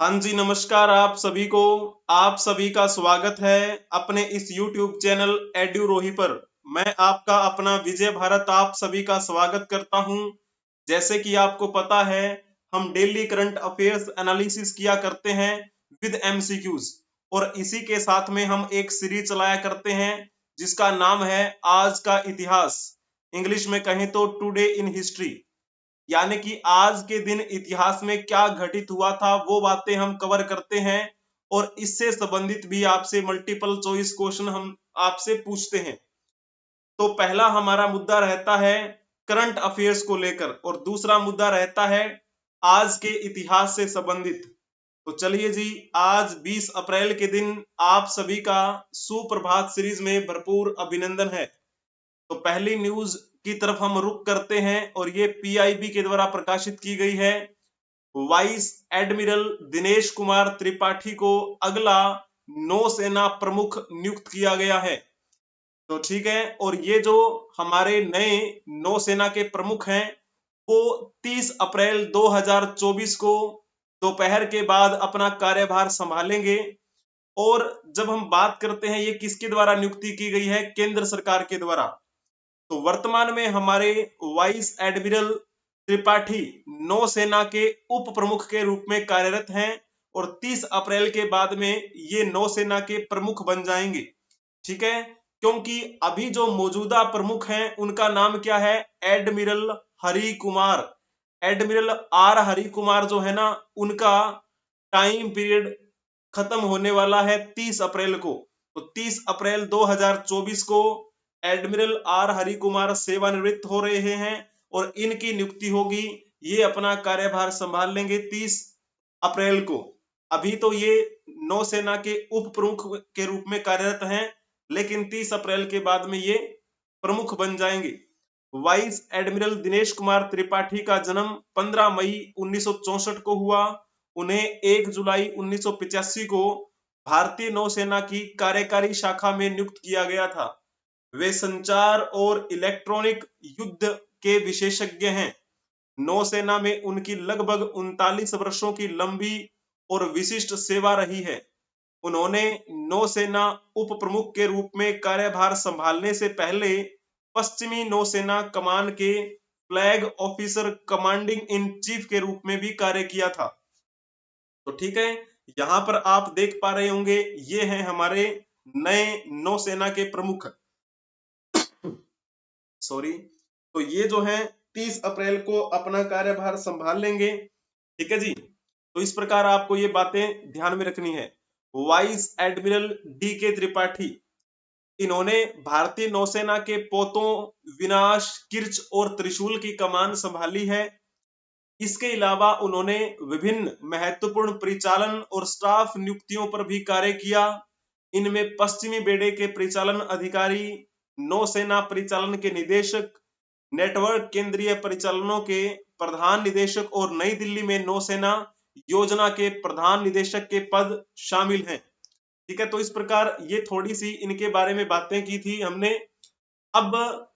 हाँ जी, नमस्कार आप सभी को। आप सभी का स्वागत है अपने इस YouTube चैनल एड्यूरोही पर। मैं आपका अपना विजय भारत आप सभी का स्वागत करता हूं। जैसे कि आपको पता है, हम डेली करंट अफेयर्स एनालिसिस किया करते हैं विद MCQs, और इसी के साथ में हम एक सीरीज चलाया करते हैं जिसका नाम है आज का इतिहास। इंग्लिश में कहें तो टुडे इन हिस्ट्री, यानी कि आज के दिन इतिहास में क्या घटित हुआ था वो बातें हम कवर करते हैं, और इससे संबंधित भी आपसे मल्टीपल चॉइस क्वेश्चन हम आपसे पूछते हैं। तो पहला हमारा मुद्दा रहता है करंट अफेयर्स को लेकर, और दूसरा मुद्दा रहता है आज के इतिहास से संबंधित। तो चलिए जी, आज 20 अप्रैल के दिन आप सभी का सुप्रभात सीरीज में भरपूर अभिनंदन है। तो पहली न्यूज की तरफ हम रुक करते हैं, और ये PIB के द्वारा प्रकाशित की गई है। वाइस एडमिरल दिनेश कुमार त्रिपाठी को अगला नौसेना प्रमुख नियुक्त किया गया है। तो ठीक है, और ये जो हमारे नए नौसेना के प्रमुख हैं वो 30 अप्रैल 2024 को दोपहर के बाद अपना कार्यभार संभालेंगे। और जब हम बात करते हैं ये किसके द्वारा नियुक्ति की गई है, केंद्र सरकार के द्वारा। तो वर्तमान में हमारे वाइस एडमिरल त्रिपाठी नौसेना के उप प्रमुख के रूप में कार्यरत हैं, और 30 अप्रैल के बाद में ये नौसेना के प्रमुख बन जाएंगे। ठीक है, क्योंकि अभी जो मौजूदा प्रमुख हैं उनका नाम क्या है, admiral Hari Kumar. Admiral R Hari Kumar जो है ना, उनका टाइम पीरियड खत्म होने वाला है 30 अप्रैल को। तो 30 अप्रैल 2024 को एडमिरल आर हरि कुमार सेवानिवृत्त हो रहे हैं, और इनकी नियुक्ति होगी। ये अपना कार्यभार संभाल लेंगे 30 अप्रैल को। अभी तो ये नौसेना के उप प्रमुख के रूप में कार्यरत हैं, लेकिन 30 अप्रैल के बाद में ये प्रमुख बन जाएंगे। वाइस एडमिरल दिनेश कुमार त्रिपाठी का जन्म 15 मई 1964 को हुआ। उन्हें 1 जुलाई 1985 को भारतीय नौसेना की कार्यकारी शाखा में नियुक्त किया गया था। वे संचार और इलेक्ट्रॉनिक युद्ध के विशेषज्ञ हैं। नौसेना में उनकी लगभग 39 वर्षों की लंबी और विशिष्ट सेवा रही है। उन्होंने नौसेना उप प्रमुख के रूप में कार्यभार संभालने से पहले पश्चिमी नौसेना कमान के flag officer commanding in chief के रूप में भी कार्य किया था। तो ठीक है, यहां पर आप देख पा रहे होंगे ये हैं हमारे नए नौसेना के प्रमुख। सॉरी। तो ये जो है 30 अप्रैल को अपना कार्यभार संभाल लेंगे। ठीक है जी, तो इस प्रकार आपको ये बातें ध्यान में रखनी है। वाइस एडमिरल DK त्रिपाठी, इन्होंने भारतीय नौसेना के पोतों विनाश, किर्च और त्रिशूल की कमान संभाली है। इसके अलावा उन्होंने विभिन्न महत्वपूर्ण परिचालन और स्टाफ नियुक्तियों पर भी कार्य किया। इनमें पश्चिमी बेड़े के परिचालन अधिकारी, नौसेना परिचालन के निदेशक, नेटवर्क केंद्रीय परिचालनों के प्रधान निदेशक और नई दिल्ली में नौसेना योजना के प्रधान निदेशक के पद शामिल हैं। ठीक है, तो इस प्रकार ये थोड़ी सी इनके बारे में बातें की थी हमने। अब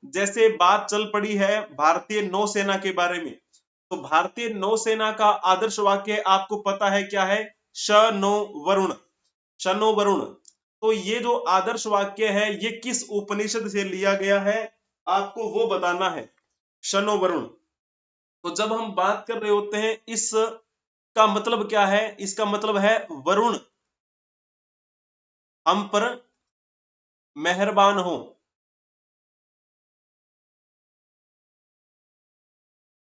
जैसे बात चल पड़ी है भारतीय नौसेना के बारे में, तो भारतीय नौसेना का आदर्श वाक्य आपको पता है क्या है, शनो वरुण। शनो वरुण। तो ये जो आदर्श वाक्य है ये किस उपनिषद से लिया गया है, आपको वो बताना है, शनो वरुण। तो जब हम बात कर रहे होते हैं इस का मतलब क्या है, इसका मतलब है वरुण हम पर मेहरबान हो।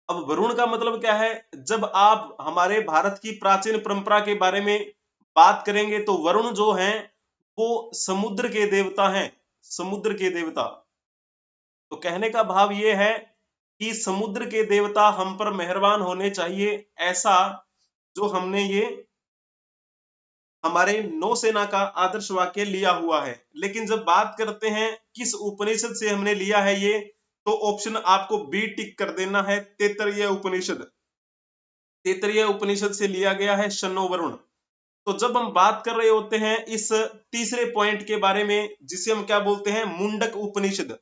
अब वरुण का मतलब क्या है, जब आप हमारे भारत की प्राचीन परंपरा के बारे में बात करेंगे तो वरुण जो हैं वो समुद्र के देवता हैं, समुद्र के देवता। तो कहने का भाव ये है कि समुद्र के देवता हम पर मेहरबान होने चाहिए, ऐसा जो हमने ये हमारे नौसेना का आदर्श वाक्य लिया हुआ है। लेकिन जब बात करते हैं किस उपनिषद से हमने लिया है ये, तो ऑप्शन आपको बी टिक कर देना है, तैत्तरीय उपनिषद। तैत्तरीय उपनिषद से लिया गया है शनो वरुण। तो जब हम बात कर रहे होते हैं इस तीसरे पॉइंट के बारे में, जिसे हम क्या बोलते हैं, मुंडक उपनिषद।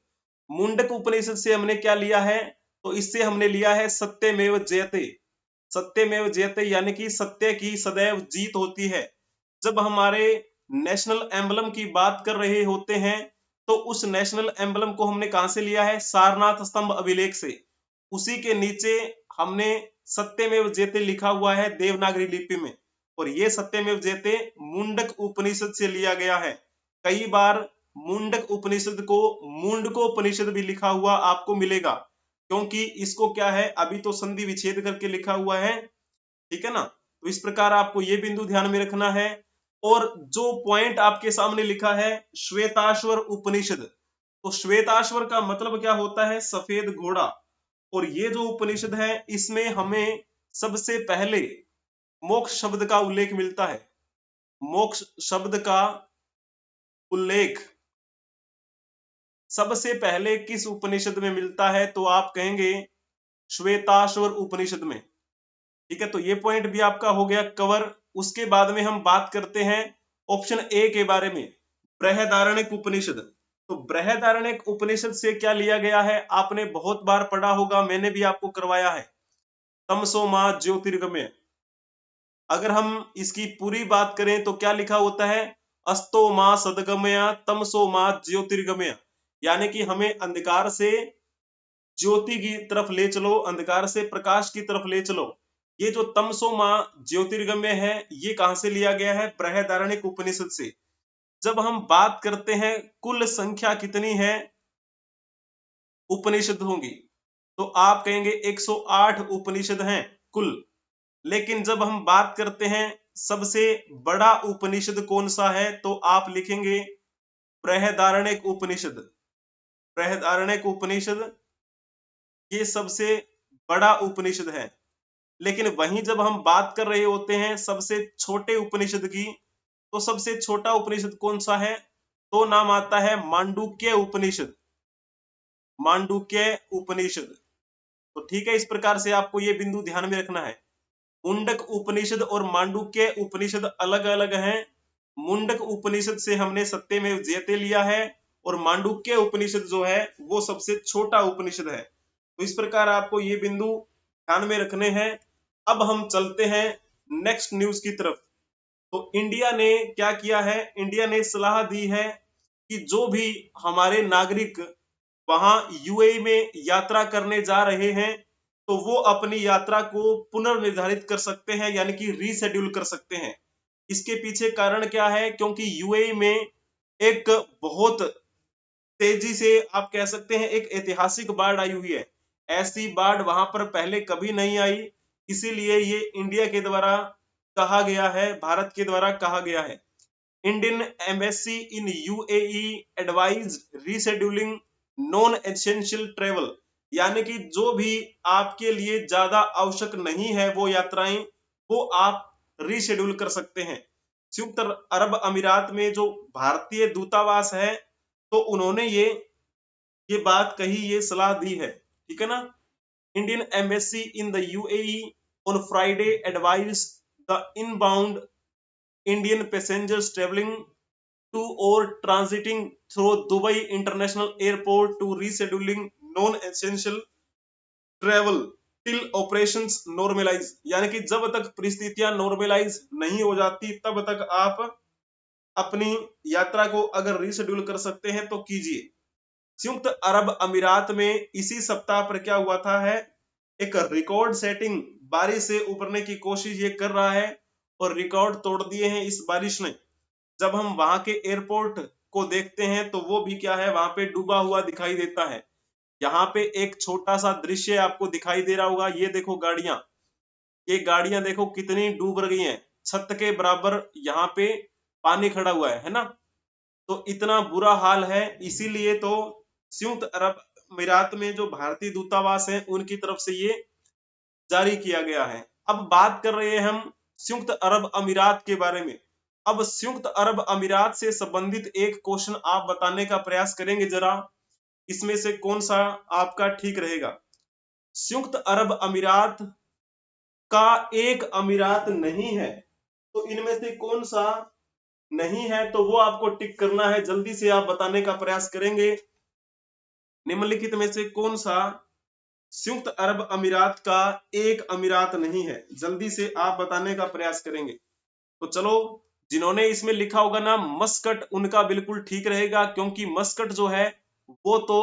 मुंडक उपनिषद से हमने क्या लिया है, तो इससे हमने लिया है सत्यमेव जयते। सत्यमेव जयते यानी कि सत्य की सदैव जीत होती है। जब हमारे नेशनल एम्बलम की बात कर रहे होते हैं तो उस नेशनल एम्बलम को हमने कहां से लिया है? सारनाथ स्तंभ अभिलेख से। उसी के नीचे हमने सत्यमेव जयते लिखा हुआ है देवनागरी लिपि में, और ये सत्यमेव जयते मुंडक उपनिषद से लिया गया है। कई बार मुंडक उपनिषद को मुंडकोपनिषद भी लिखा हुआ आपको मिलेगा, क्योंकि इसको क्या है, अभी तो संधि विच्छेद करके लिखा हुआ है, ठीक है ना। तो इस प्रकार आपको ये बिंदु ध्यान में रखना है। और जो पॉइंट आपके सामने लिखा है श्वेताश्वर उपनिषद, तो श्वेताश्वर का मतलब क्या होता है? सफेद घोड़ा। और ये जो उपनिषद है इसमें हमें सबसे पहले मोक्ष शब्द का उल्लेख मिलता है। मोक्ष शब्द का उल्लेख सबसे पहले किस उपनिषद में मिलता है? तो आप कहेंगे श्वेताश्वर उपनिषद में, ठीक है। तो ये पॉइंट भी आपका हो गया कवर। उसके बाद में हम बात करते हैं ऑप्शन ए के बारे में, बृहदारण्यक उपनिषद। तो बृहदारण्यक उपनिषद से क्या लिया गया है? आपने बहुत बार पढ़ा होगा, मैंने भी आपको करवाया है, तमसो मा ज्योतिर्गमय। अगर हम इसकी पूरी बात करें तो क्या लिखा होता है? अस्तो मा सदगमया तमसो मा ज्योतिर्गमय, यानी कि हमें अंधकार से ज्योति की तरफ ले चलो, अंधकार से प्रकाश की तरफ ले चलो। ये जो तमसो मां ज्योतिर्गम्य है, ये कहां से लिया गया है? बृहदारण्यक उपनिषद से। जब हम बात करते हैं कुल संख्या कितनी है उपनिषद होंगी, तो आप कहेंगे 108 उपनिषद हैं कुल। लेकिन जब हम बात करते हैं सबसे बड़ा उपनिषद कौन सा है, तो आप लिखेंगे बृहदारण्यक उपनिषद। बृहदारण्यक उपनिषद ये सबसे बड़ा उपनिषद है। लेकिन वहीं जब हम बात कर रहे होते हैं सबसे छोटे उपनिषद की, तो सबसे छोटा उपनिषद कौन सा है? तो नाम आता है मांडुक्य उपनिषद। मांडुक्य उपनिषद। तो ठीक है, इस प्रकार से आपको ये बिंदु ध्यान में रखना है। मुंडक उपनिषद और मांडुक्य उपनिषद अलग अलग हैं। मुंडक उपनिषद से हमने सत्यमेव जयते लिया है, और मांडुक्य उपनिषद जो है वो सबसे छोटा उपनिषद है। तो इस प्रकार आपको ये बिंदु ध्यान में रखने हैं। अब हम चलते हैं नेक्स्ट न्यूज की तरफ। तो इंडिया ने क्या किया है? इंडिया ने सलाह दी है कि जो भी हमारे नागरिक वहां यूएई में यात्रा करने जा रहे हैं, तो वो अपनी यात्रा को पुनर्निर्धारित कर सकते हैं, यानी कि रीशेड्यूल कर सकते हैं। इसके पीछे कारण क्या है? क्योंकि यूएई में एक बहुत तेजी से आप कह सकते हैं एक ऐतिहासिक बाढ़ आई हुई है। ऐसी बाढ़ वहां पर पहले कभी नहीं आई, इसीलिए ये इंडिया के द्वारा कहा गया है, भारत के द्वारा कहा गया है। Indian embassy in UAE advise rescheduling non essential travel, यानी कि जो भी आपके लिए ज्यादा आवश्यक नहीं है वो यात्राएं, वो आप रीशेड्यूल कर सकते हैं। संयुक्त अरब अमीरात में जो भारतीय दूतावास है, तो उन्होंने ये बात कही, ये सलाह दी है, ठीक है ना। Indian embassy in the UAE on Friday advise the inbound Indian passengers travelling to और transiting through Dubai international airport to rescheduling non essential travel till operations normalise, यानी कि जब तक परिस्थितियां नॉर्मलाइज नहीं हो जाती तब तक आप अपनी यात्रा को अगर रीशेड्यूल कर सकते हैं तो कीजिए। संयुक्त अरब अमीरात में इसी सप्ताह पर क्या हुआ था है, एक रिकॉर्ड सेटिंग बारिश से उबरने की कोशिश ये कर रहा है, और रिकॉर्ड तोड़ दिए हैं इस बारिश ने। जब हम वहां के एयरपोर्ट को देखते हैं तो वो भी क्या है, वहां पे डूबा हुआ दिखाई देता है। यहाँ पे एक छोटा सा दृश्य आपको दिखाई दे रहा होगा, ये देखो गाड़ियां, ये गाड़ियां देखो कितनी डूब रही हैं, छत के बराबर यहाँ पे पानी खड़ा हुआ है ना। तो इतना बुरा हाल है, इसीलिए तो संयुक्त अरब अमीरात में जो भारतीय दूतावास है उनकी तरफ से ये जारी किया गया है। अब बात कर रहे हैं हम संयुक्त अरब अमीरात के बारे में। अब संयुक्त अरब अमीरात से संबंधित एक क्वेश्चन आप बताने का प्रयास करेंगे, जरा इसमें से कौन सा आपका ठीक रहेगा। संयुक्त अरब अमीरात का एक अमीरात नहीं है, तो इनमें से कौन सा नहीं है, तो वो आपको टिक करना है। जल्दी से आप बताने का प्रयास करेंगे निम्नलिखित में से कौन सा संयुक्त अरब अमीरात का एक अमीरात नहीं है। जल्दी से आप बताने का प्रयास करेंगे। तो चलो, जिन्होंने इसमें लिखा होगा ना मस्कट, उनका बिल्कुल ठीक रहेगा, क्योंकि मस्कट जो है वो तो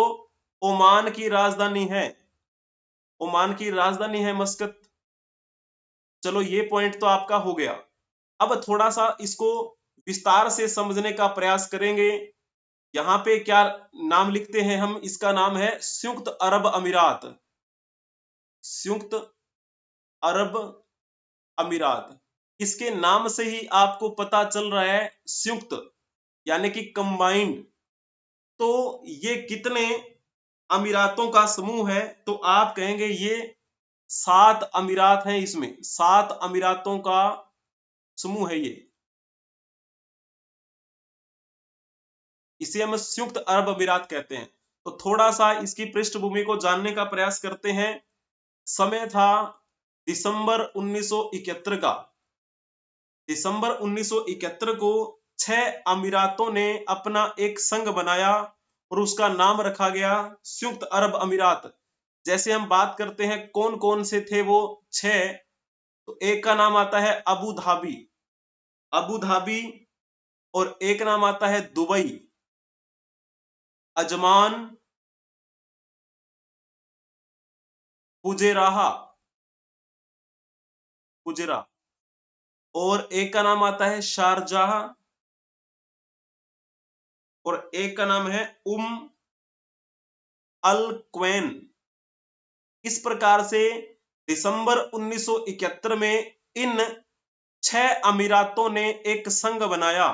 ओमान की राजधानी है। ओमान की राजधानी है मस्कत। चलो, ये पॉइंट तो आपका हो गया। अब थोड़ा सा इसको विस्तार से समझने का प्रयास करेंगे। यहाँ पे क्या नाम लिखते हैं हम, इसका नाम है संयुक्त अरब अमीरात। संयुक्त अरब अमीरात। इसके नाम से ही आपको पता चल रहा है संयुक्त यानी कि कंबाइंड। तो ये कितने अमीरातों का समूह है? तो आप कहेंगे ये 7 अमीरात हैं। इसमें 7 अमीरातों का समूह है ये। इसे हम संयुक्त अरब अमीरात कहते हैं। तो थोड़ा सा इसकी पृष्ठभूमि को जानने का प्रयास करते हैं। समय था दिसंबर 1971 का। दिसंबर 1971 को 6 अमीरातों ने अपना एक संघ बनाया और उसका नाम रखा गया संयुक्त अरब अमीरात। जैसे हम बात करते हैं कौन कौन से थे वो 6, तो एक का नाम आता है अबू धाबी। Abu Dhabi. और एक नाम आता है दुबई, अजमान, फुजेराहा, फुजेरा। और एक का नाम आता है शारजाह। और एक का नाम है अल क्वैन। इस प्रकार से दिसंबर 1971 में इन 6 अमीरातों ने एक संघ बनाया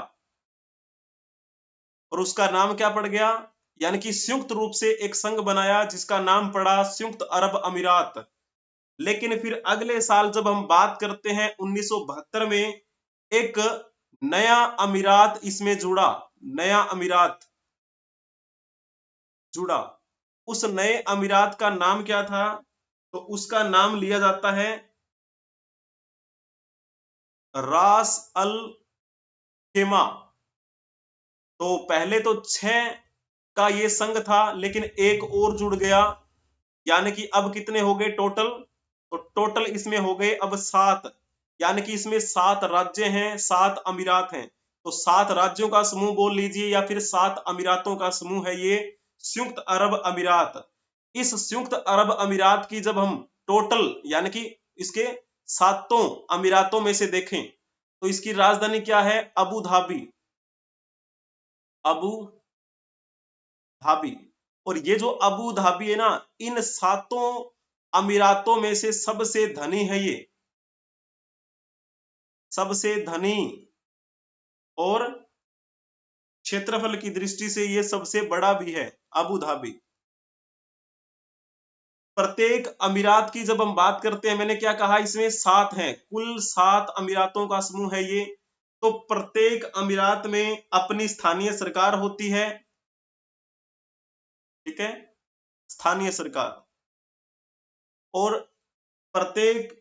और उसका नाम क्या पड़ गया, यानी कि संयुक्त रूप से एक संघ बनाया जिसका नाम पड़ा संयुक्त अरब अमीरात। लेकिन फिर अगले साल जब हम बात करते हैं 1972 में, एक नया अमीरात इसमें जुड़ा। नया अमीरात जुड़ा। उस नए अमीरात का नाम क्या था? तो उसका नाम लिया जाता है रास अल खेमा। तो पहले तो 6 का ये संघ था, लेकिन एक और जुड़ गया, यानी कि अब कितने हो गए टोटल? तो टोटल इसमें हो गए अब 7। यानी कि इसमें 7 राज्य हैं, 7 अमीरात हैं। तो 7 राज्यों का समूह बोल लीजिए या फिर 7 अमीरातों का समूह है ये संयुक्त अरब अमीरात। इस संयुक्त अरब अमीरात की जब हम टोटल यानी कि इसके 7 अमीरातों में से देखें, तो इसकी राजधानी क्या है? Abu Dhabi. Abu Dhabi. और ये जो अबू धाबी है ना, इन 7 अमीरातों में से सबसे धनी है ये। सबसे धनी। और क्षेत्रफल की दृष्टि से ये सबसे बड़ा भी है अबू धाबी। प्रत्येक अमीरात की जब हम बात करते हैं, मैंने क्या कहा, इसमें 7 हैं, कुल 7 अमीरातों का समूह है ये। तो प्रत्येक अमीरात में अपनी स्थानीय सरकार होती है। ठीक है, स्थानीय सरकार। और प्रत्येक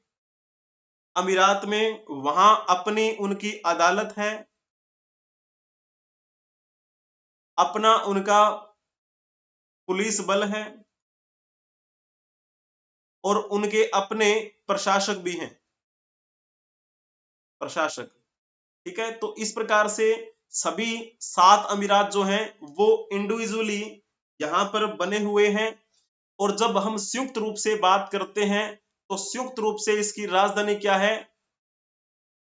अमीरात में वहां अपनी उनकी अदालत है, अपना उनका पुलिस बल है और उनके अपने प्रशासक भी हैं। प्रशासक। ठीक है, तो इस प्रकार से सभी 7 अमीरात जो हैं वो इंडिविजुअली यहां पर बने हुए हैं। और जब हम संयुक्त रूप से बात करते हैं, तो संयुक्त रूप से इसकी राजधानी क्या है?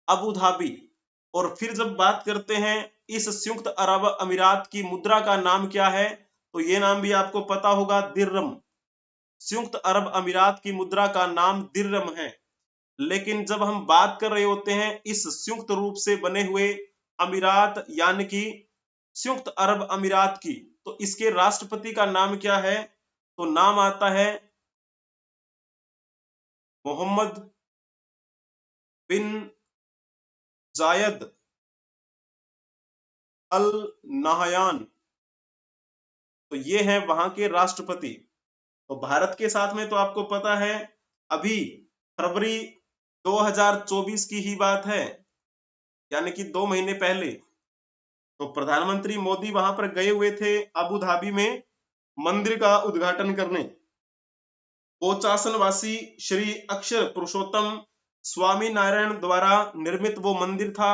Abu Dhabi. और फिर जब बात करते हैं इस संयुक्त अरब अमीरात की मुद्रा का नाम क्या है, तो ये नाम भी आपको पता होगा, दिर्हम। संयुक्त अरब अमीरात की मुद्रा का नाम दिर्हम है। लेकिन जब हम बात कर रहे होते हैं इस संयुक्त रूप से बने हुए अमीरात यानी कि संयुक्त अरब अमीरात की, तो इसके राष्ट्रपति का नाम क्या है? तो नाम आता है मोहम्मद बिन जायद अल नाहयान। तो ये है वहां के राष्ट्रपति। तो भारत के साथ में तो आपको पता है अभी फरवरी 2024 की ही बात है, यानी कि 2 महीने पहले, तो प्रधानमंत्री मोदी वहां पर गए हुए थे अबू धाबी में मंदिर का उद्घाटन करने। बोचासनवासी श्री अक्षर पुरुषोत्तम स्वामी नारायण द्वारा निर्मित वो मंदिर था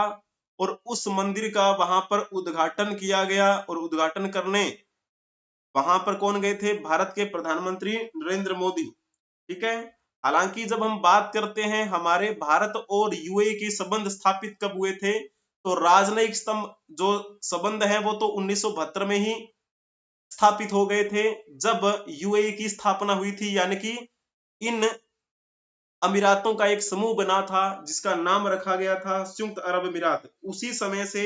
और उस मंदिर का वहां पर उद्घाटन किया गया और उद्घाटन करने वहां पर कौन गए थे? भारत के प्रधानमंत्री नरेंद्र मोदी। ठीक है। हालांकि जब हम बात करते हैं हमारे भारत और यूएई के संबंध स्थापित कब हुए थे, तो राजनयिक स्तंभ जो संबंध है वो तो 1972 में ही स्थापित हो गए थे, जब यूएई की स्थापना हुई थी। यानी कि इन अमीरातों का एक समूह बना था जिसका नाम रखा गया था संयुक्त अरब अमीरात। उसी समय से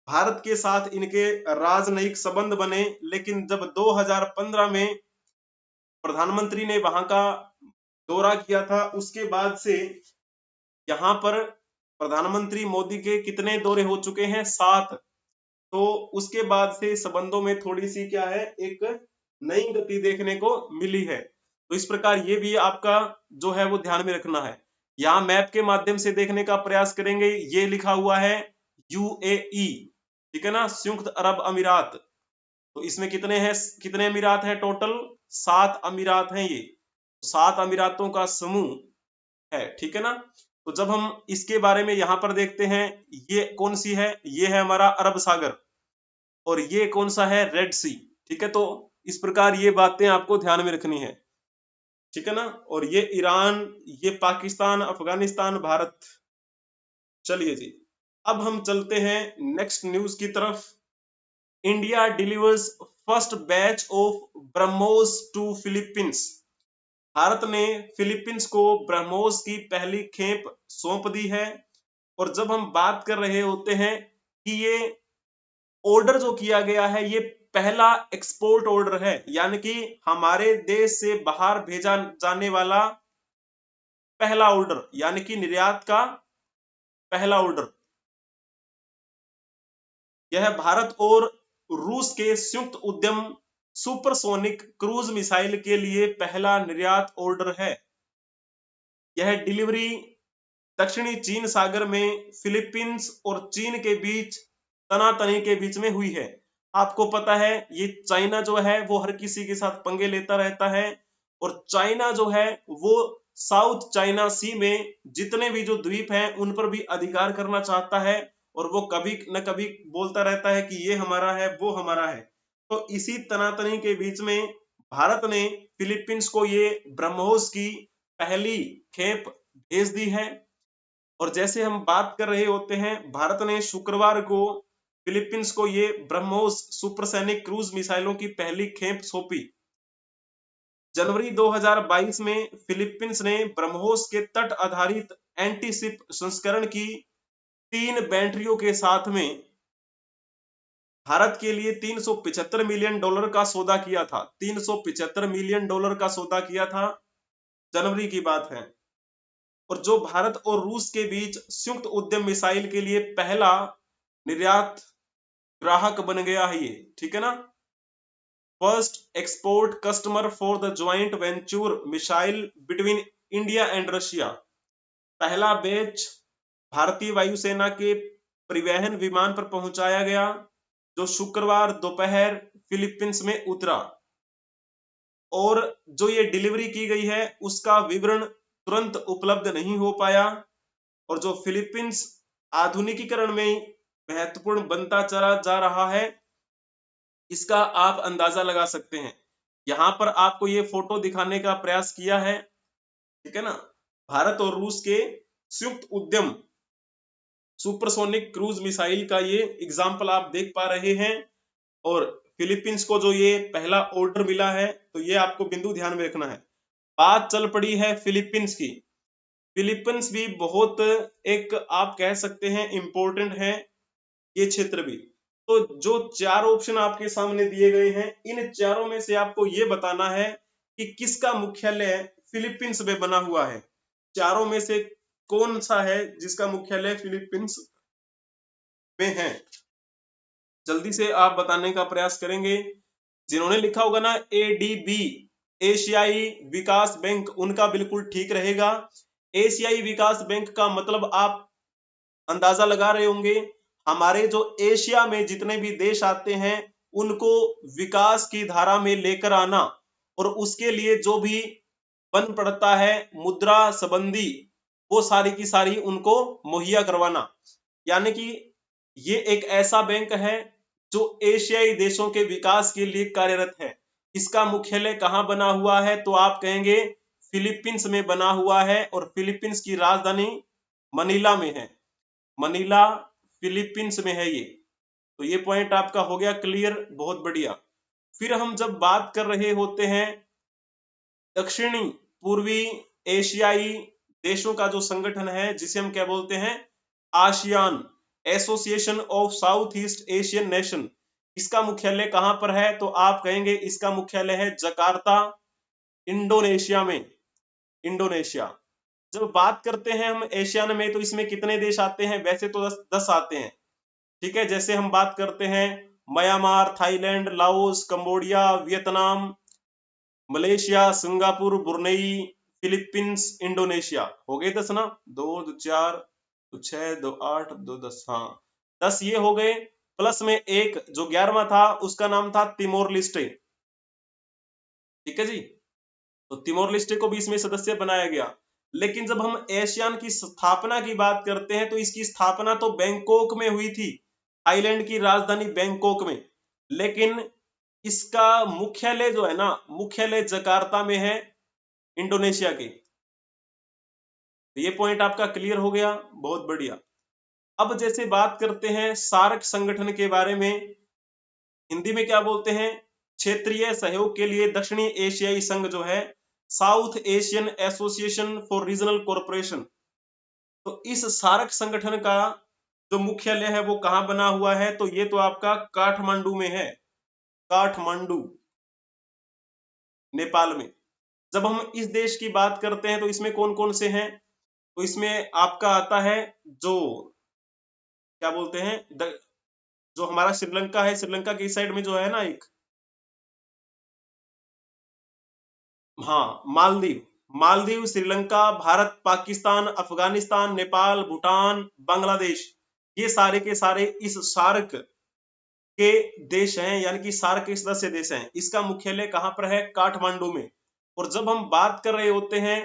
भारत के साथ इनके राजनयिक संबंध बने। लेकिन जब 2015 में प्रधानमंत्री ने वहां का दौरा किया था, उसके बाद से यहाँ पर प्रधानमंत्री मोदी के कितने दौरे हो चुके हैं? 7। तो उसके बाद से संबंधों में थोड़ी सी क्या है, एक नई गति देखने को मिली है। तो इस प्रकार ये भी आपका जो है वो ध्यान में रखना है। यहाँ मैप के माध्यम से देखने का प्रयास करेंगे। ये लिखा हुआ है यूएई, ठीक है ना, संयुक्त अरब अमीरात। तो इसमें कितने अमीरात हैं टोटल? 7 अमीरात हैं। ये 7 अमीरातों का समूह है, ठीक है ना। तो जब हम इसके बारे में यहाँ पर देखते हैं, ये कौन सी है? ये है हमारा अरब सागर, और ये कौन सा है? रेड सी। ठीक है। तो इस प्रकार ये बातें आपको ध्यान में रखनी है, ठीक है ना। और ये ईरान, ये पाकिस्तान, अफगानिस्तान, भारत। चलिए जी, अब हम चलते हैं नेक्स्ट न्यूज की तरफ। India delivers first batch of BrahMos to Philippines. Bharat ने फिलीपींस को ब्रह्मोस की पहली खेप सौंप दी है। और जब हम बात कर रहे होते हैं कि ये ऑर्डर जो किया गया है, ये पहला एक्सपोर्ट ऑर्डर है, यानी कि हमारे देश से बाहर भेजा जाने वाला पहला ऑर्डर, यानी कि निर्यात का पहला ऑर्डर। यह भारत और रूस के संयुक्त उद्यम सुपरसोनिक क्रूज मिसाइल के लिए पहला निर्यात ऑर्डर है। यह डिलीवरी दक्षिणी चीन सागर में फिलीपींस और चीन के बीच तनातनी के बीच में हुई है। आपको पता है ये चाइना जो है वो हर किसी के साथ पंगे लेता रहता है, और चाइना जो है वो साउथ चाइना सी में जितने भी जो द्वीप हैं उन पर भी अधिकार करना चाहता है, और वो कभी न कभी बोलता रहता है कि ये हमारा है, वो हमारा है। तो इसी तनातनी के बीच में भारत ने फिलीपींस को ये ब्रह्मोस की पहली खेप भेज दी है। और जैसे हम बात कर रहे होते हैं, भारत ने शुक्रवार को फिलीपींस को ये ब्रह्मोस सुपरसैनिक क्रूज मिसाइलों की पहली खेप सौंपी। जनवरी 2022 में फिलीपींस ने ब्रह्मोस के तट आधारित एंटीशिप संस्करण की 3 बैटरियों के साथ में भारत के लिए $375 मिलियन का सौदा किया था। $375 मिलियन का सौदा किया था, जनवरी की बात है। और जो भारत और रूस के बीच संयुक्त उद्यम मिसाइल के लिए पहला निर्यात ग्राहक बन गया है ये, ठीक है ना। First export customer for the joint venture missile between India and Russia. पहला बैच भारतीय वायुसेना के परिवहन विमान पर पहुंचाया गया, जो शुक्रवार दोपहर फिलीपींस में उतरा। और जो ये डिलीवरी की गई है उसका विवरण तुरंत उपलब्ध नहीं हो पाया, और जो फिलीपींस आधुनिकीकरण में महत्वपूर्ण बनता चला जा रहा है, इसका आप अंदाजा लगा सकते हैं। यहां पर आपको ये फोटो दिखाने का प्रयास किया है, ठीक है ना। भारत और रूस के संयुक्त उद्यम सुपरसोनिक क्रूज मिसाइल का ये एग्जाम्पल आप देख पा रहे हैं। और फिलीपींस को जो ये पहला ऑर्डर मिला है, तो ये आपको बिंदु ध्यान में रखना है। बात चल पड़ी है फिलीपींस की। फिलीपींस भी बहुत एक आप कह सकते हैं इंपॉर्टेंट है ये क्षेत्र भी। तो जो 4 ऑप्शन आपके सामने दिए गए हैं, इन चारों में से आपको ये बताना है कि किसका मुख्यालय फिलीपींस में बना हुआ है। चारों में से कौन सा है जिसका मुख्यालय फिलीपींस में है? जल्दी से आप बताने का प्रयास करेंगे। जिन्होंने लिखा होगा ना एडीबी, एशियाई विकास बैंक, उनका बिल्कुल ठीक रहेगा। एशियाई विकास बैंक का मतलब आप अंदाजा लगा रहे होंगे, हमारे जो एशिया में जितने भी देश आते हैं उनको विकास की धारा में लेकर आना, और उसके लिए जो भी बन पड़ता है मुद्रा संबंधी वो सारी की सारी उनको मुहैया करवाना। यानी कि ये एक ऐसा बैंक है जो एशियाई देशों के विकास के लिए कार्यरत है। इसका मुख्यालय कहाँ बना हुआ है, तो आप कहेंगे फिलीपींस में बना हुआ है, और फिलीपींस की राजधानी मनीला में है। मनीला फिलीपींस में है ये। तो ये पॉइंट आपका हो गया क्लियर, बहुत बढ़िया। फिर हम जब बात कर रहे होते हैं दक्षिणी पूर्वी एशियाई देशों का जो संगठन है, जिसे हम क्या बोलते हैं, ASEAN, association of south east Asian nation, इसका मुख्यालय कहां पर है, तो आप कहेंगे इसका मुख्यालय है जकार्ता, इंडोनेशिया में। इंडोनेशिया। जब बात करते हैं हम एशियान में, तो इसमें कितने देश आते हैं, वैसे तो 10 आते हैं। ठीक है, जैसे हम बात करते हैं Myanmar, Thailand, Laos, Cambodia, Vietnam, Malaysia, Singapore, Brunei, Philippines, Indonesia. हो गए 10 ना, 2 2 4 2 6 2 8 2 10, हाँ 10 ये हो गए। प्लस में एक जो 11वां था उसका नाम था तिमोर लिस्टे। ठीक है जी, तो तिमोर लिस्टे को भी इसमें सदस्य बनाया गया। लेकिन जब हम एशियान की स्थापना की बात करते हैं, तो इसकी स्थापना तो बैंकॉक में हुई थी, थाईलैंड की राजधानी बैंकॉक में। लेकिन इसका मुख्यालय जो है ना, मुख्यालय जकार्ता में है, इंडोनेशिया के। तो ये पॉइंट आपका क्लियर हो गया, बहुत बढ़िया। अब जैसे बात करते हैं सार्क संगठन के बारे में, हिंदी में क्या बोलते हैं, क्षेत्रीय सहयोग के लिए दक्षिणी एशियाई संघ जो है, south Asian association for regional corporation. तो इस सार्क संगठन का जो मुख्यालय है वो कहां बना हुआ है, तो ये तो आपका काठमांडू में है, काठमांडू, नेपाल में। जब हम इस देश की बात करते हैं तो इसमें कौन कौन से हैं, तो इसमें आपका आता है जो क्या बोलते हैं जो हमारा श्रीलंका है, श्रीलंका की साइड में जो है ना एक, हाँ मालदीव। मालदीव, श्रीलंका, भारत, पाकिस्तान, अफगानिस्तान, नेपाल, भूटान, बांग्लादेश, ये सारे के सारे इस सार्क के देश हैं, यानी कि सार्क के सदस्य देश हैं। इसका मुख्यालय कहां पर है, काठमांडू में। और जब हम बात कर रहे होते हैं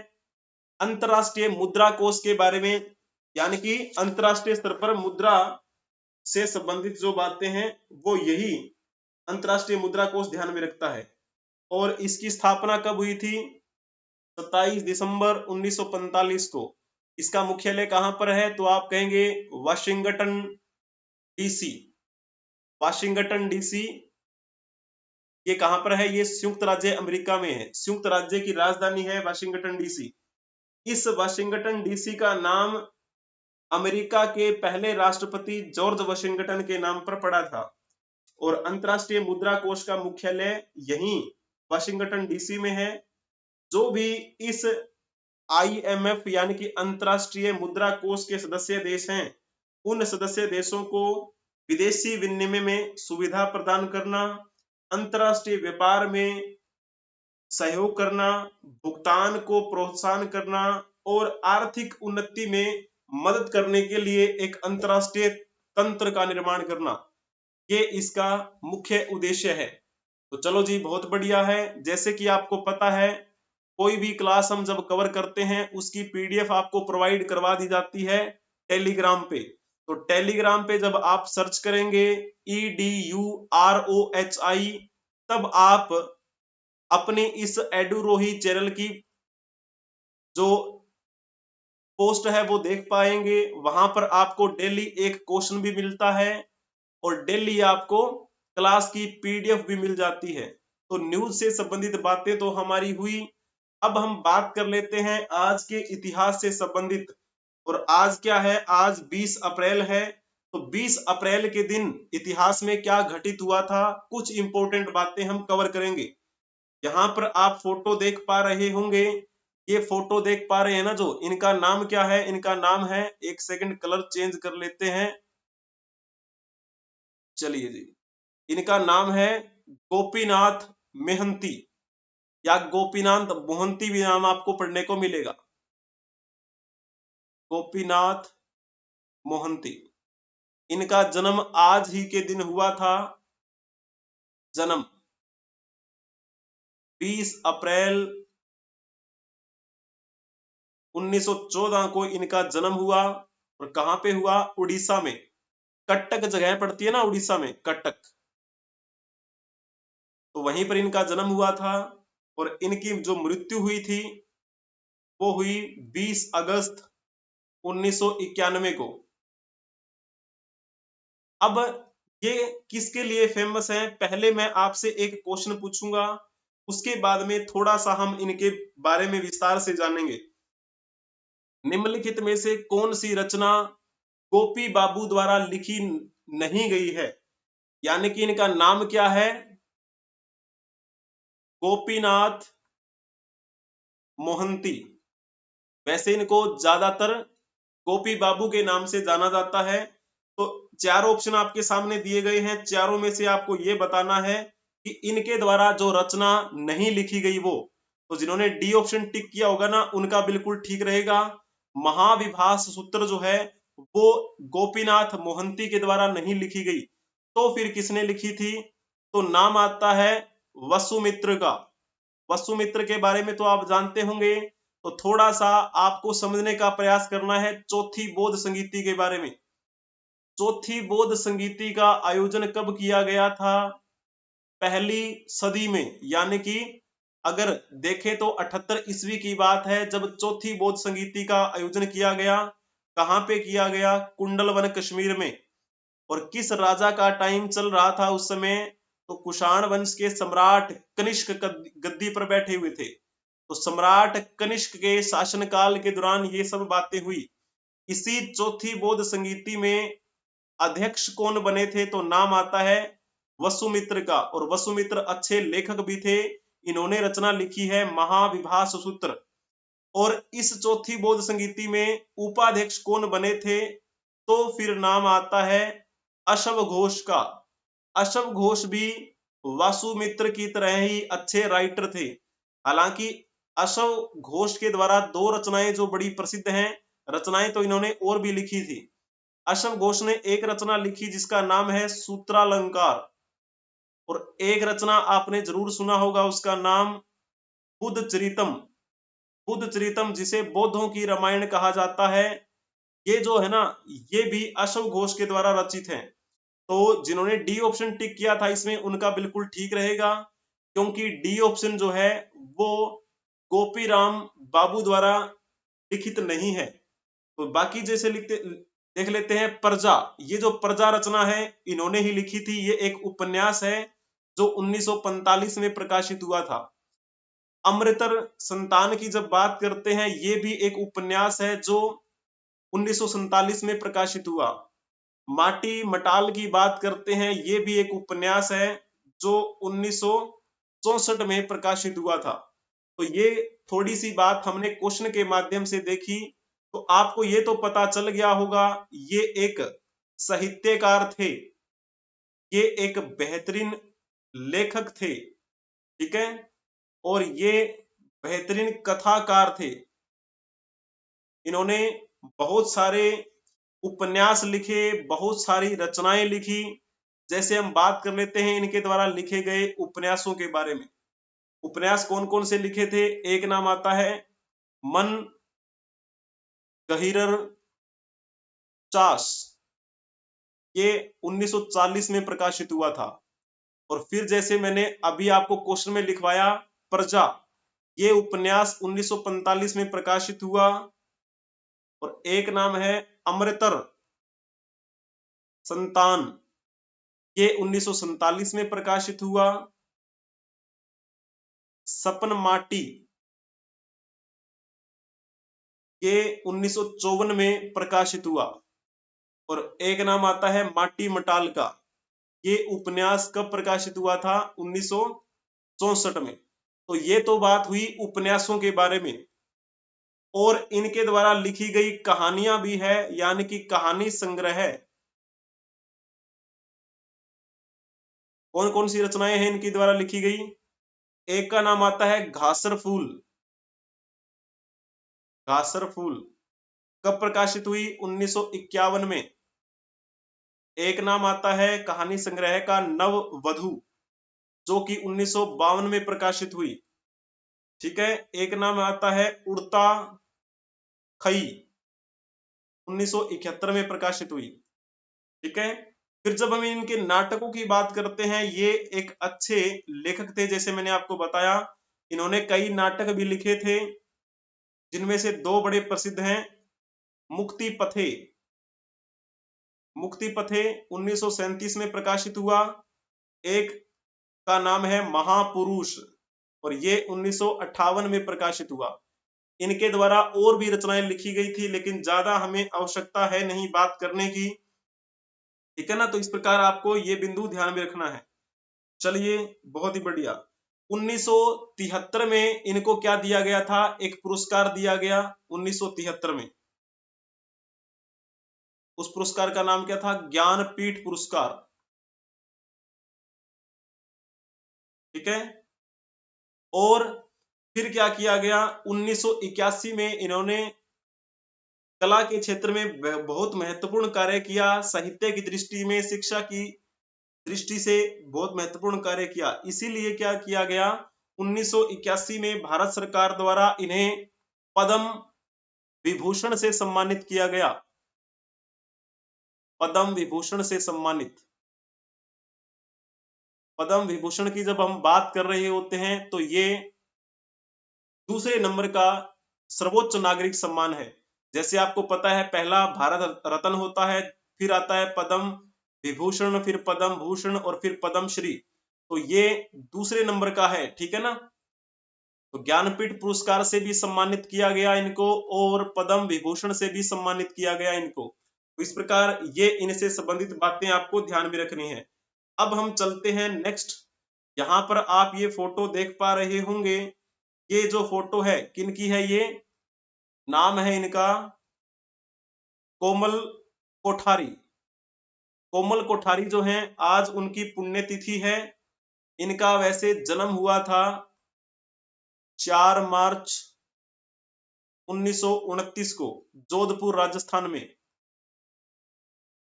अंतरराष्ट्रीय मुद्रा कोष के बारे में, यानी कि अंतरराष्ट्रीय स्तर पर मुद्रा से संबंधित जो बातें हैं वो यही अंतरराष्ट्रीय मुद्रा कोष ध्यान में रखता है। और इसकी स्थापना कब हुई थी, 27 दिसंबर 1945 को। इसका मुख्यालय कहां पर है, तो आप कहेंगे वाशिंगटन डीसी। वाशिंगटन डीसी ये कहां पर है, ये संयुक्त राज्य अमेरिका में है। संयुक्त राज्य की राजधानी है वाशिंगटन डीसी। इस वाशिंगटन डीसी का नाम अमेरिका के पहले राष्ट्रपति जॉर्ज वाशिंगटन के नाम पर पड़ा था। और अंतरराष्ट्रीय मुद्रा कोष का मुख्यालय यहीं वाशिंगटन डीसी में है। जो भी इस आईएमएफ यानी कि अंतरराष्ट्रीय मुद्रा कोष के सदस्य देश हैं, उन सदस्य देशों को विदेशी विनिमय में सुविधा प्रदान करना, अंतरराष्ट्रीय व्यापार में सहयोग करना, भुगतान को प्रोत्साहन करना और आर्थिक उन्नति में मदद करने के लिए एक अंतरराष्ट्रीय तंत्र का निर्माण करना, ये इसका मुख्य उद्देश्य है। तो चलो जी, बहुत बढ़िया है। जैसे कि आपको पता है, कोई भी क्लास हम जब कवर करते हैं उसकी पीडीएफ आपको प्रोवाइड करवा दी जाती है टेलीग्राम पे। तो टेलीग्राम पे जब आप सर्च करेंगे EDUROHI, तब आप अपने इस एडुरोही चैनल की जो पोस्ट है वो देख पाएंगे। वहां पर आपको डेली एक क्वेश्चन भी मिलता है और डेली आपको क्लास की पीडीएफ भी मिल जाती है। तो न्यूज से संबंधित बातें तो हमारी हुई। अब हम बात कर लेते हैं आज के इतिहास से संबंधित। और आज क्या है, आज 20 अप्रैल है। तो 20 अप्रैल के दिन इतिहास में क्या घटित हुआ था, कुछ इंपॉर्टेंट बातें हम कवर करेंगे। यहाँ पर आप फोटो देख पा रहे होंगे, ये फोटो देख पा रहे हैं ना जो, इनका नाम क्या है, इनका नाम है, एक सेकंड कलर चेंज कर लेते हैं, चलिए जी, इनका नाम है गोपीनाथ मेहंती या गोपीनाथ मोहंती भी नाम आपको पढ़ने को मिलेगा, गोपीनाथ मोहंती। इनका जन्म आज ही के दिन हुआ था, जन्म 20 अप्रैल 1914 को इनका जन्म हुआ। और कहां पे हुआ? उड़ीसा में। कटक जगह पड़ती है ना उड़ीसा में, कटक, तो वहीं पर इनका जन्म हुआ था। और इनकी जो मृत्यु हुई थी वो हुई 20 अगस्त 1991 को। अब ये किसके लिए फेमस है? पहले मैं आपसे एक क्वेश्चन पूछूंगा, उसके बाद में थोड़ा सा हम इनके बारे में विस्तार से जानेंगे। निम्नलिखित में से कौन सी रचना गोपी बाबू द्वारा लिखी नहीं गई है? यानी कि इनका नाम क्या है? गोपीनाथ मोहंती। वैसे इनको ज्यादातर गोपी बाबू के नाम से जाना जाता है। तो चारों ऑप्शन आपके सामने दिए गए हैं, चारों में से आपको ये बताना है कि इनके द्वारा जो रचना नहीं लिखी गई वो, तो जिन्होंने डी ऑप्शन टिक किया होगा ना उनका बिल्कुल ठीक रहेगा। महाविभास सूत्र जो है वो गोपीनाथ मोहंती के द्वारा नहीं लिखी गई, तो फिर किसने लिखी थी? तो नाम आता है वसुमित्र का। वसुमित्र के बारे में तो आप जानते होंगे, तो थोड़ा सा आपको समझने का प्रयास करना है चौथी बौद्ध संगीति के बारे में। चौथी बौद्ध संगीति का आयोजन कब किया गया था? पहली सदी में, यानी कि अगर देखें तो 78 ईस्वी की बात है जब चौथी बौद्ध संगीति का आयोजन किया गया। कहां पे किया गया? कुंडलवन कश्मीर में। और किस राजा का टाइम चल रहा था उस समय? तो कुषाण वंश के सम्राट कनिष्क गद्दी पर बैठे हुए थे। तो सम्राट कनिष्क के शासनकाल के दौरान ये सब बातें हुई। इसी चौथी बौद्ध संगीति में अध्यक्ष कौन बने थे? तो नाम आता है वसुमित्र का। और वसुमित्र अच्छे लेखक भी थे, इन्होंने रचना लिखी है महाविभास सूत्र। और इस चौथी बौद्ध संगीति में उपाध्यक्ष कौन बने थे? तो फिर नाम आता है अशव घोष का। अशव घोष भी वासुमित्र की तरह ही अच्छे राइटर थे। हालांकि अशव घोष के द्वारा दो रचनाएं जो बड़ी प्रसिद्ध हैं, रचनाएं तो इन्होंने और भी लिखी थी। अशव घोष ने एक रचना लिखी जिसका नाम है सूत्रालंकार। और एक रचना आपने जरूर सुना होगा, उसका नाम बुद्ध चरितम। बुद्ध चरितम जिसे बौद्धों की रामायण कहा जाता है, ये जो है ना, ये भी अशव घोष के द्वारा रचित है। तो जिन्होंने डी ऑप्शन टिक किया था इसमें उनका बिल्कुल ठीक रहेगा, क्योंकि डी ऑप्शन जो है वो गोपीराम बाबू द्वारा लिखित नहीं है। तो बाकी जैसे लिखते देख लेते हैं। प्रजा, ये जो प्रजा रचना है इन्होंने ही लिखी थी। ये एक उपन्यास है जो 1945 में प्रकाशित हुआ था। अमृतर संतान की जब बात करते हैं, ये भी एक उपन्यास है जो 1947 में प्रकाशित हुआ। माटी मटाल की बात करते हैं, ये भी एक उपन्यास है जो 1964 में प्रकाशित हुआ था। तो ये थोड़ी सी बात हमने क्वेश्चन के माध्यम से देखी, तो आपको ये तो पता चल गया होगा ये एक साहित्यकार थे, ये एक बेहतरीन लेखक थे, ठीक है, और ये बेहतरीन कथाकार थे। इन्होंने बहुत सारे उपन्यास लिखे, बहुत सारी रचनाएं लिखी। जैसे हम बात कर लेते हैं इनके द्वारा लिखे गए उपन्यासों के बारे में। उपन्यास कौन कौन से लिखे थे? एक नाम आता है मन गहिरर चास, ये 1940 में प्रकाशित हुआ था। और फिर जैसे मैंने अभी आपको क्वेश्चन में लिखवाया प्रजा, ये उपन्यास 1945 में प्रकाशित हुआ। और एक नाम है अमृतर संतान, ये 1947 में प्रकाशित हुआ। सपन माटी, ये 1954 में प्रकाशित हुआ। और एक नाम आता है माटी मटाल का, ये उपन्यास कब प्रकाशित हुआ था? 1964 में। तो ये तो बात हुई उपन्यासों के बारे में। और इनके द्वारा लिखी गई कहानियां भी है, यानी कि कहानी संग्रह है। कौन कौन सी रचनाएं हैं इनके द्वारा लिखी गई? एक का नाम आता है घासर फूल। घासर फूल कब प्रकाशित हुई? 1951 में। एक नाम आता है कहानी संग्रह का नव वधु, जो कि 1952 में प्रकाशित हुई, ठीक है। एक नाम आता है उड़ता खई 1971 में प्रकाशित हुई। ठीक है। फिर जब हम इनके नाटकों की बात करते हैं, ये एक अच्छे लेखक थे, जैसे मैंने आपको बताया इन्होंने कई नाटक भी लिखे थे, जिनमें से दो बड़े प्रसिद्ध हैं। मुक्ति पथे, मुक्ति पथे 1937 में प्रकाशित हुआ। एक का नाम है महापुरुष, और ये 1958 में प्रकाशित हुआ। इनके द्वारा और भी रचनाएं लिखी गई थी, लेकिन ज्यादा हमें आवश्यकता है नहीं बात करने की। ठीक है ना। तो इस प्रकार आपको ये बिंदु ध्यान में रखना है। चलिए, बहुत ही बढ़िया। 1973 में इनको क्या दिया गया था? एक पुरस्कार दिया गया 1973 में। उस पुरस्कार का नाम क्या था? ज्ञानपीठ पुरस्कार। ठीक है। और फिर क्या किया गया? 1981 में इन्होंने कला के क्षेत्र में बहुत महत्वपूर्ण कार्य किया। साहित्य की दृष्टि में, शिक्षा की दृष्टि से बहुत महत्वपूर्ण कार्य किया। इसीलिए क्या किया गया? 1981 में भारत सरकार द्वारा इन्हें पद्म विभूषण से सम्मानित किया गया। पद्म विभूषण से सम्मानित। पद्म विभूषण की जब हम बात कर रहे होते हैं, तो ये दूसरे नंबर का सर्वोच्च नागरिक सम्मान है। जैसे आपको पता है, पहला भारत रत्न होता है, फिर आता है पद्म विभूषण, फिर पद्म भूषण और फिर पद्म श्री। तो ये दूसरे नंबर का है। ठीक है ना। तो ज्ञानपीठ पुरस्कार से भी सम्मानित किया गया इनको, और पद्म विभूषण से भी सम्मानित किया गया इनको। तो इस प्रकार ये इनसे संबंधित बातें आपको ध्यान में रखनी है। अब हम चलते हैं नेक्स्ट। यहाँ पर आप ये फोटो देख पा रहे होंगे। ये जो फोटो है किनकी है? ये नाम है इनका कोमल कोठारी। कोमल कोठारी जो हैं, आज उनकी पुण्यतिथि है। इनका वैसे जन्म हुआ था 4 मार्च 1929 को जोधपुर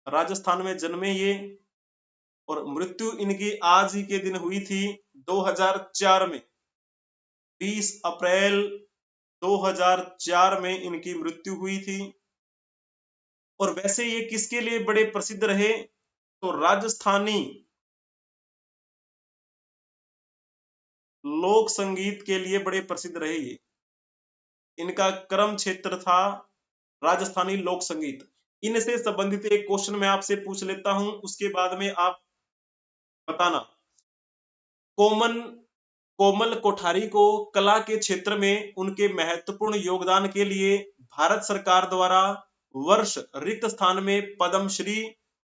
राजस्थान में जन्मे ये, और मृत्यु इनकी आज ही के दिन हुई थी 2004 में। 20 अप्रैल 2004 में इनकी मृत्यु हुई थी। और वैसे ये किसके लिए बड़े प्रसिद्ध रहे? तो राजस्थानी लोक संगीत के लिए बड़े प्रसिद्ध रहे ये। इनका कर्म क्षेत्र था राजस्थानी लोक संगीत। इनसे संबंधित एक क्वेश्चन मैं आपसे पूछ लेता हूं, उसके बाद में आप बताना। कोमल कोठारी को कला के क्षेत्र में उनके महत्वपूर्ण योगदान के लिए भारत सरकार द्वारा वर्ष रिक्त स्थान में पद्मश्री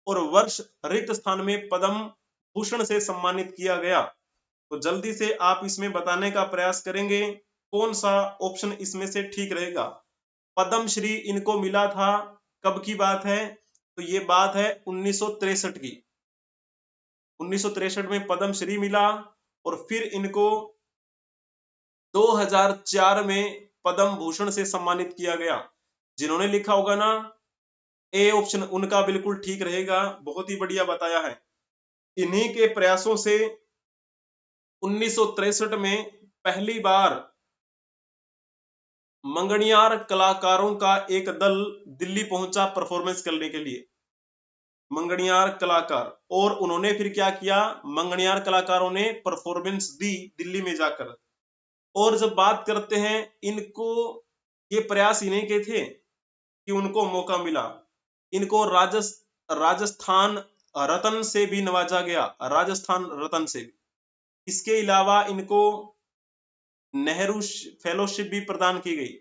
और वर्ष रिक्त स्थान में पद्म भूषण से सम्मानित किया गया। तो जल्दी से आप इसमें बताने का प्रयास करेंगे कौन सा ऑप्शन इसमें से ठीक रहेगा। पद्मश्री इनको मिला था, कब की बात है? तो ये बात है 1963 की। 1963 में पद्मश्री मिला, और फिर इनको 2004 में पद्म भूषण से सम्मानित किया गया। जिन्होंने लिखा होगा ना, ए ऑप्शन उनका बिल्कुल ठीक रहेगा। बहुत ही बढ़िया बताया है। इन्हीं के प्रयासों से 1963 में पहली बार मंगनियार कलाकारों का एक दल दिल्ली पहुंचा परफॉर्मेंस करने के लिए। मंगनियार कलाकार, और उन्होंने फिर क्या किया? मंगनियार कलाकारों ने परफॉर्मेंस दी दिल्ली में जाकर। और जब बात करते हैं, इनको ये प्रयास इन्हीं के थे कि उनको मौका मिला। इनको राजस्थान रत्न से भी नवाजा गया, राजस्थान रत्न से भी। इसके अलावा इनको नेहरू फेलोशिप भी प्रदान की गई,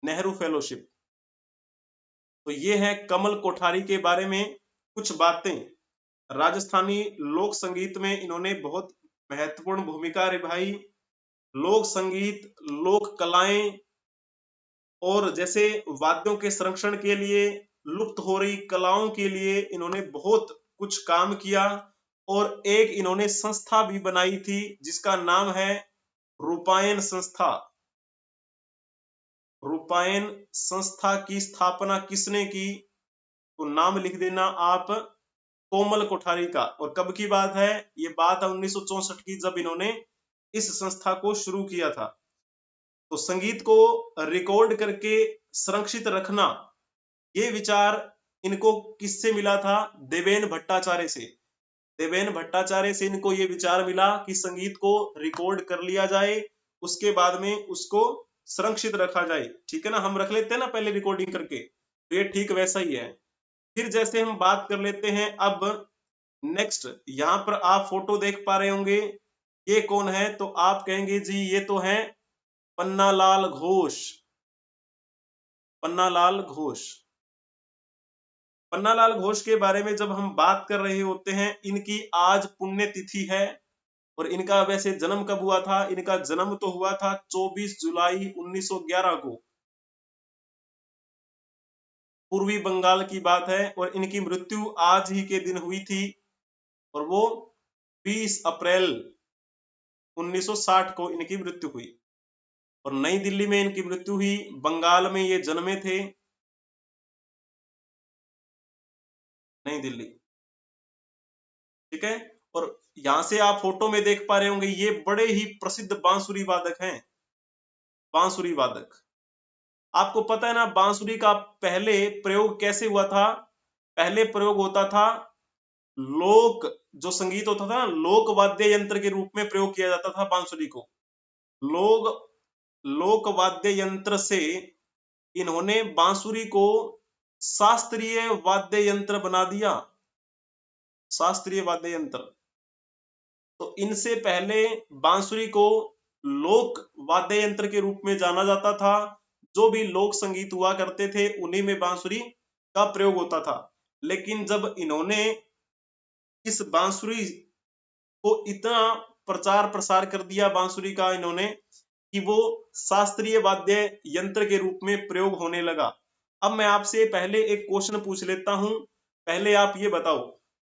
नेहरू फेलोशिप। तो ये है कमल कोठारी के बारे में कुछ बातें। राजस्थानी लोक संगीत में इन्होंने बहुत महत्वपूर्ण भूमिका निभाई। लोक संगीत, लोक कलाएं, और जैसे वाद्यों के संरक्षण के लिए, लुप्त हो रही कलाओं के लिए इन्होंने बहुत कुछ काम किया। और एक इन्होंने संस्था भी बनाई थी जिसका नाम है रूपायन संस्था। रूपायन संस्था की स्थापना किसने की? तो नाम लिख देना आप, कोमल कोठारी का। और कब की बात है? ये बात है 1964 की, जब इन्होंने इस संस्था को शुरू किया था। तो संगीत को रिकॉर्ड करके संरक्षित रखना, ये विचार इनको किससे मिला था? देवेन भट्टाचार्य से। देवेन भट्टाचार्य से इनको ये विचार मिला कि संगीत को रिकॉर्ड कर लिया जाए, उसके बाद में उसको संरक्षित रखा जाए। ठीक है ना, हम रख लेते हैं ना पहले रिकॉर्डिंग करके, तो ये ठीक वैसा ही है। फिर जैसे हम बात कर लेते हैं अब नेक्स्ट, यहाँ पर आप फोटो देख पा रहे होंगे, ये कौन है? तो आप कहेंगे जी ये तो है पन्नालाल घोष। पन्नालाल घोष। पन्नालाल घोष के बारे में जब हम बात कर रहे होते हैं, इनकी आज पुण्यतिथि है। और इनका वैसे जन्म कब हुआ था? इनका जन्म तो हुआ था 24 जुलाई 1911 को, पूर्वी बंगाल की बात है। और इनकी मृत्यु आज ही के दिन हुई थी, और वो 20 अप्रैल 1960 को इनकी मृत्यु हुई। और नई दिल्ली में इनकी मृत्यु हुई। बंगाल में ये जन्मे थे, नई दिल्ली। ठीक है, और यहां से आप फोटो में देख पा रहे होंगे, ये बड़े ही प्रसिद्ध बांसुरी वादक हैं। बांसुरी वादक, आपको पता है ना बांसुरी का पहले प्रयोग कैसे हुआ था? पहले प्रयोग होता था लोक, जो संगीत होता था ना, लोक वाद्य यंत्र के रूप में प्रयोग किया जाता था बांसुरी को। लोक वाद्य यंत्र से इन्होंने बांसुरी को शास्त्रीय वाद्य यंत्र बना दिया। शास्त्रीय वाद्य यंत्र, तो इनसे पहले बांसुरी को लोक वाद्य यंत्र के रूप में जाना जाता था। जो भी लोक संगीत हुआ करते थे उन्हीं में बांसुरी का प्रयोग होता था। लेकिन जब इन्होंने इस बांसुरी को इतना प्रचार प्रसार कर दिया बांसुरी का इन्होंने, कि वो शास्त्रीय वाद्य यंत्र के रूप में प्रयोग होने लगा। अब मैं आपसे पहले एक क्वेश्चन पूछ लेता हूं, पहले आप ये बताओ,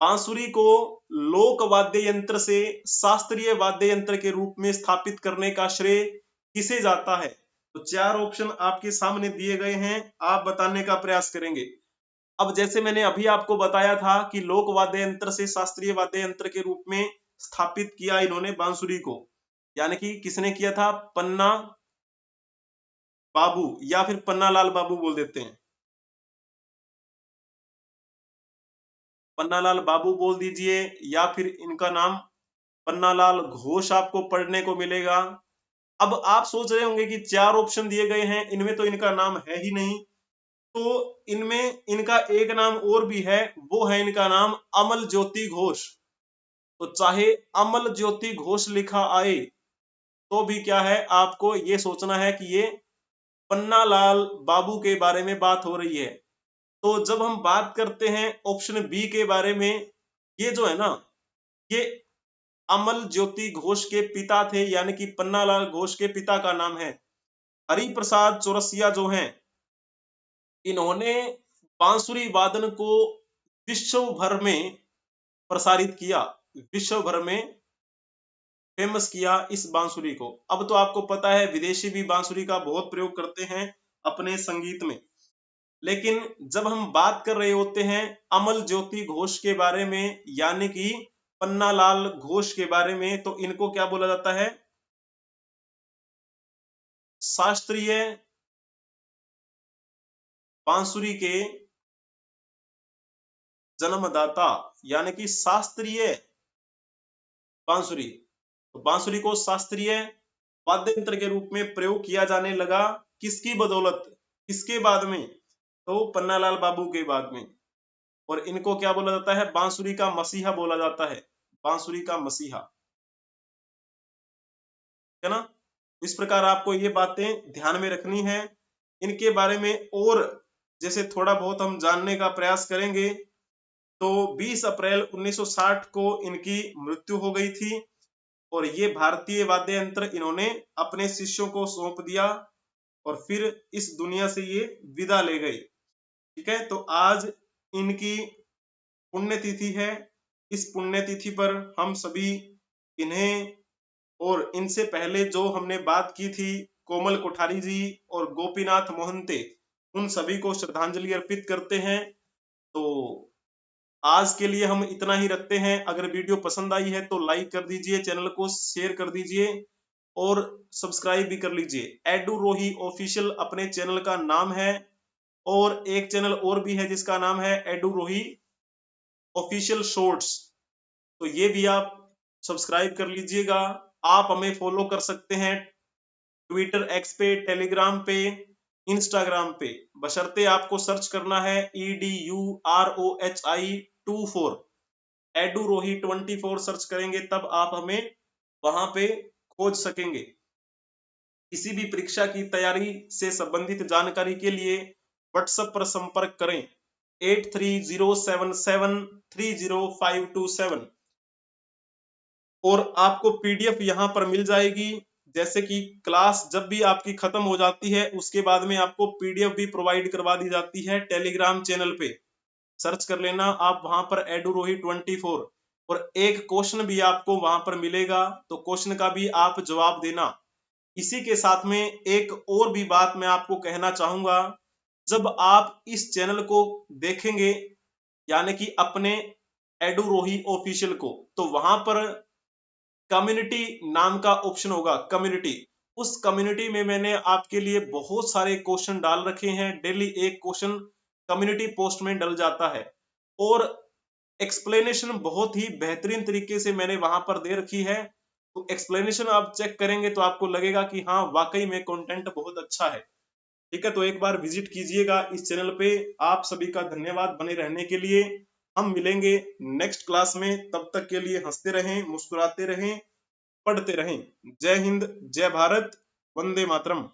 बांसुरी को लोक वाद्य यंत्र से शास्त्रीय वाद्य यंत्र के रूप में स्थापित करने का श्रेय किसे जाता है? तो 4 ऑप्शन आपके सामने दिए गए हैं, आप बताने का प्रयास करेंगे। अब जैसे मैंने अभी आपको बताया था कि लोक वाद्य यंत्र से शास्त्रीय वाद्य यंत्र के रूप में स्थापित किया इन्होंने बांसुरी को, यानी कि किसने किया था? पन्ना बाबू, या फिर पन्नालाल बाबू बोल देते हैं। पन्नालाल बाबू बोल दीजिए, या फिर इनका नाम पन्नालाल घोष आपको पढ़ने को मिलेगा। अब आप सोच रहे होंगे कि 4 ऑप्शन दिए गए हैं, इनमें तो इनका नाम है ही नहीं। तो इनमें इनका एक नाम और भी है, वो है इनका नाम अमल ज्योति घोष। तो चाहे अमल ज्योति घोष लिखा आए तो भी क्या है, आपको ये सोचना है कि ये पन्नालाल बाबू के बारे में बात हो रही है। तो जब हम बात करते हैं ऑप्शन बी के बारे में, ये जो है ना, ये अमल ज्योति घोष के पिता थे, यानी कि पन्नालाल घोष के पिता का नाम है हरि प्रसाद चौरसिया जो हैं। इन्होंने बांसुरी वादन को विश्व भर में प्रसारित किया, विश्व भर में फेमस किया इस बांसुरी को। अब तो आपको पता है विदेशी भी बांसुरी का बहुत प्रयोग करते हैं अपने संगीत में। लेकिन जब हम बात कर रहे होते हैं अमल ज्योति घोष के बारे में, यानी कि पन्नालाल घोष के बारे में, तो इनको क्या बोला जाता है? शास्त्रीय बांसुरी के जन्मदाता, यानी कि शास्त्रीय बांसुरी। तो बांसुरी को शास्त्रीय वाद्य यंत्र के रूप में प्रयोग किया जाने लगा, किसकी बदौलत? किसके बाद में? तो पन्नालाल बाबू के बाद में। और इनको क्या बोला जाता है? बांसुरी का मसीहा बोला जाता है, बांसुरी का मसीहा, है ना। इस प्रकार आपको ये बातें ध्यान में रखनी है। इनके बारे में और जैसे थोड़ा बहुत हम जानने का प्रयास करेंगे, तो 20 अप्रैल 1960 को इनकी मृत्यु हो गई थी। और ये भारतीय वाद्य यंत्र इन्होंने अपने शिष्यों को सौंप दिया, और फिर इस दुनिया से ये विदा ले गए। ठीक है, तो आज इनकी पुण्यतिथि है। इस पुण्यतिथि पर हम सभी इन्हें और इनसे पहले जो हमने बात की थी कोमल कोठारी जी और गोपीनाथ मोहंते, उन सभी को श्रद्धांजलि अर्पित करते हैं। तो आज के लिए हम इतना ही रखते हैं। अगर वीडियो पसंद आई है तो लाइक कर दीजिए, चैनल को शेयर कर दीजिए, और सब्सक्राइब भी कर लीजिए। एडू रोही ऑफिशियल अपने चैनल का नाम है, और एक चैनल और भी है जिसका नाम है एडू रोही ऑफिशियल शॉर्ट्स, तो ये भी आप सब्सक्राइब कर लीजिएगा। आप हमें फॉलो कर सकते हैं ट्विटर, एक्स पे, टेलीग्राम पे, इंस्टाग्राम पे, बशर्ते आपको सर्च करना है EDUROHI24, एडू रोही 24 सर्च करेंगे तब आप हमें वहां पे खोज सकेंगे। किसी भी परीक्षा की तैयारी से संबंधित जानकारी के लिए व्हाट्सएप पर संपर्क करें 8307730527, और आपको पीडीएफ यहाँ पर मिल जाएगी। जैसे कि क्लास जब भी आपकी खत्म हो जाती है उसके बाद में आपको पीडीएफ भी प्रोवाइड करवा दी जाती है टेलीग्राम चैनल पे, सर्च कर लेना आप वहां पर एडू रोही 24, और एक क्वेश्चन भी आपको वहां पर मिलेगा, तो क्वेश्चन का भी आप जवाब देना। इसी के साथ में एक और भी बात मैं आपको कहना चाहूंगा, जब आप इस चैनल को देखेंगे यानी कि अपने एडू रोही ऑफिशियल को, तो वहां पर कम्युनिटी नाम का ऑप्शन होगा, कम्युनिटी। उस कम्युनिटी में मैंने आपके लिए बहुत सारे क्वेश्चन डाल रखे हैं, डेली एक क्वेश्चन कम्युनिटी पोस्ट में डल जाता है, और एक्सप्लेनेशन बहुत ही बेहतरीन तरीके से मैंने वहां पर दे रखी है। तो एक्सप्लेनेशन आप चेक करेंगे तो आपको लगेगा कि हाँ वाकई में कंटेंट बहुत अच्छा है। ठीक है, तो एक बार विजिट कीजिएगा इस चैनल पे। आप सभी का धन्यवाद बने रहने के लिए। हम मिलेंगे नेक्स्ट क्लास में, तब तक के लिए हंसते रहें, मुस्कुराते रहें, पढ़ते रहें। जय हिंद, जय भारत, वंदे मातरम।